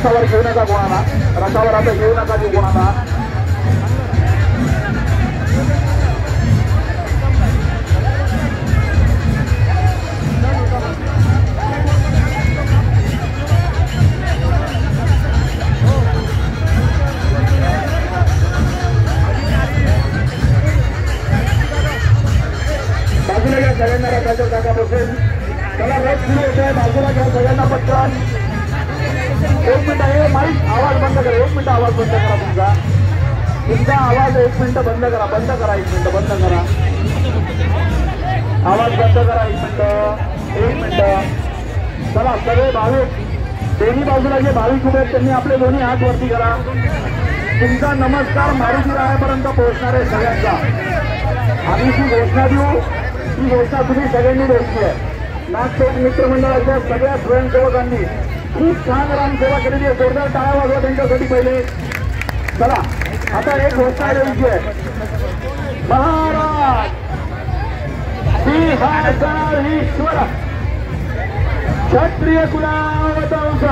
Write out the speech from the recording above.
रसावर घेऊ नका कोणाला, रसावर आता घेऊ नका देऊ कोणाला. बाजूला घ्या सगळ्यांना रथाच्या जागा बसेल. चला रथ सुरू होत आहे, बाजूला घ्या सगळ्यांना पटकन. 1 मिनिट आहे माईक आवाज बंद करा, 1 मिनिट आवाज बंद करा तुमचा आवाज 1 मिनिट बंद करा, 1 मिनिट बंद करा, आवाज बंद करा 1 मिनिट. चला सगळे भाविक दोन्ही बाजूला जे भाविक उभे आहेत त्यांनी आपले दोन्ही हात वरती करा. तुमचा नमस्कार मारुती रायापर्यंत पोहोचणार आहे सगळ्यांचा. आम्ही जी घोषणा देऊ ती घोषणा तुम्ही सगळ्यांनी द्यायची आहे. नागपूर मित्रमंडळाच्या सगळ्या स्वयंसेवकांनी खूप छान रामसेवा केलेली आहे. जोरदार टाळ्या वाजवा त्यांच्यासाठी पहिले. चला आता एक घोषणा द्यायची आहे. महाराज सिंहासनाधीश्वर क्षत्रिय कुलावतंस